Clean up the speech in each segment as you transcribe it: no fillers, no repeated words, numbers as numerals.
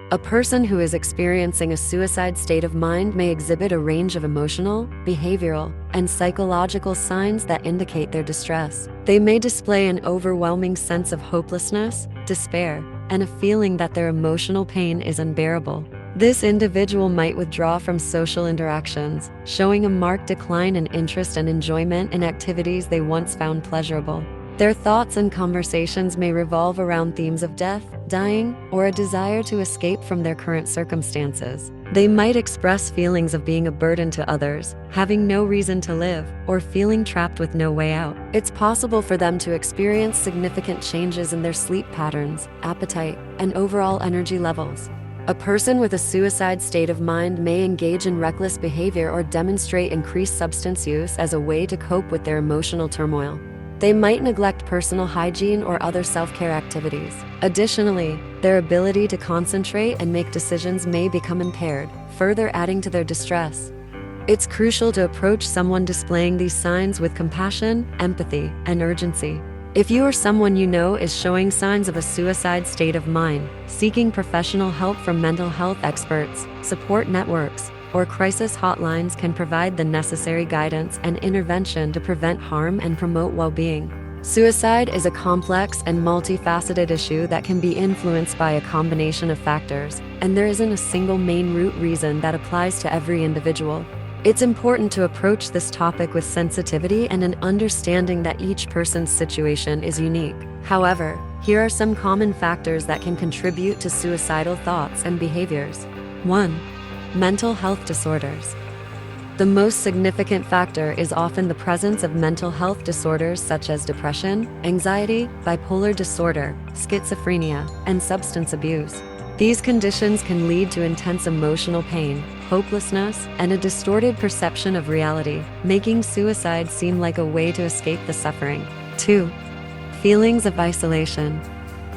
A person who is experiencing a suicide state of mind may exhibit a range of emotional, behavioral, and psychological signs that indicate their distress. They may display an overwhelming sense of hopelessness, despair, and a feeling that their emotional pain is unbearable. This individual might withdraw from social interactions, showing a marked decline in interest and enjoyment in activities they once found pleasurable. Their thoughts and conversations may revolve around themes of death, dying, or a desire to escape from their current circumstances. They might express feelings of being a burden to others, having no reason to live, or feeling trapped with no way out. It's possible for them to experience significant changes in their sleep patterns, appetite, and overall energy levels. A person with a suicide state of mind may engage in reckless behavior or demonstrate increased substance use as a way to cope with their emotional turmoil. They might neglect personal hygiene or other self-care activities. Additionally, their ability to concentrate and make decisions may become impaired, further adding to their distress. It's crucial to approach someone displaying these signs with compassion, empathy, and urgency. If you or someone you know is showing signs of a suicide state of mind, seeking professional help from mental health experts, support networks, or crisis hotlines can provide the necessary guidance and intervention to prevent harm and promote well-being. Suicide is a complex and multifaceted issue that can be influenced by a combination of factors, and there isn't a single main root reason that applies to every individual. It's important to approach this topic with sensitivity and an understanding that each person's situation is unique. However, here are some common factors that can contribute to suicidal thoughts and behaviors. 1. Mental health disorders. The most significant factor is often the presence of mental health disorders such as depression, anxiety, bipolar disorder, schizophrenia, and substance abuse. These conditions can lead to intense emotional pain, hopelessness, and a distorted perception of reality, making suicide seem like a way to escape the suffering. 2. Feelings of isolation.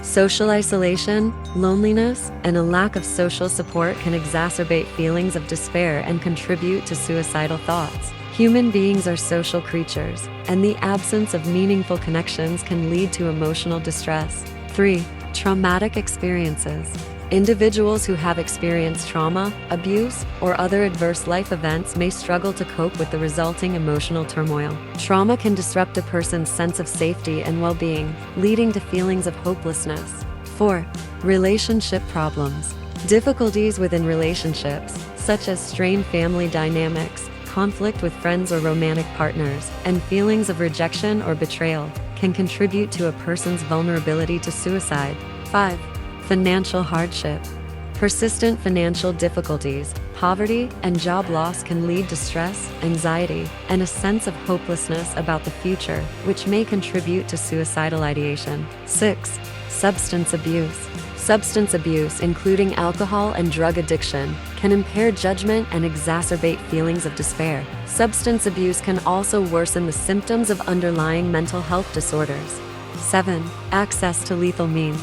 Social isolation, loneliness, and a lack of social support can exacerbate feelings of despair and contribute to suicidal thoughts. Human beings are social creatures, and the absence of meaningful connections can lead to emotional distress. 3. Traumatic experiences. Individuals who have experienced trauma, abuse, or other adverse life events may struggle to cope with the resulting emotional turmoil. Trauma can disrupt a person's sense of safety and well-being, leading to feelings of hopelessness. 4. Relationship problems. Difficulties within relationships, such as strained family dynamics, conflict with friends or romantic partners, and feelings of rejection or betrayal, can contribute to a person's vulnerability to suicide. 5. Financial hardship. Persistent financial difficulties, poverty, and job loss can lead to stress, anxiety, and a sense of hopelessness about the future, which may contribute to suicidal ideation. 6. Substance abuse. Substance abuse, including alcohol and drug addiction, can impair judgment and exacerbate feelings of despair. Substance abuse can also worsen the symptoms of underlying mental health disorders. 7. Access to lethal means.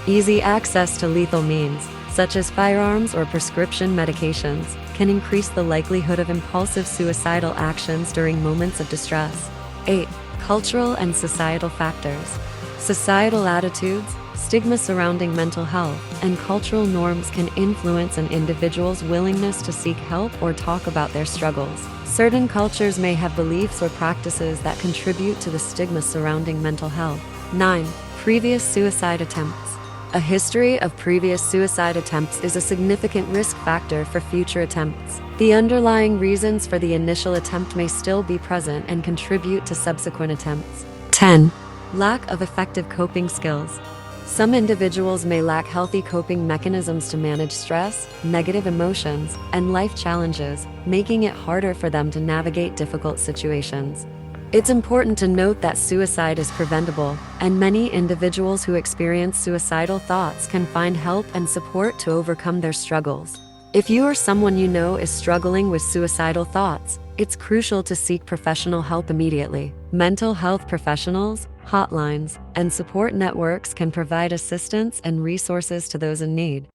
Easy access to lethal means, such as firearms or prescription medications, can increase the likelihood of impulsive suicidal actions during moments of distress. 8. Cultural and societal factors. Societal attitudes, stigma surrounding mental health, and cultural norms can influence an individual's willingness to seek help or talk about their struggles. Certain cultures may have beliefs or practices that contribute to the stigma surrounding mental health. 9. Previous suicide attempts. A history of previous suicide attempts is a significant risk factor for future attempts. The underlying reasons for the initial attempt may still be present and contribute to subsequent attempts. 10. Lack of effective coping skills. Some individuals may lack healthy coping mechanisms to manage stress, negative emotions, and life challenges, making it harder for them to navigate difficult situations. It's important to note that suicide is preventable, and many individuals who experience suicidal thoughts can find help and support to overcome their struggles. If you or someone you know is struggling with suicidal thoughts, it's crucial to seek professional help immediately. Mental health professionals, hotlines, and support networks can provide assistance and resources to those in need.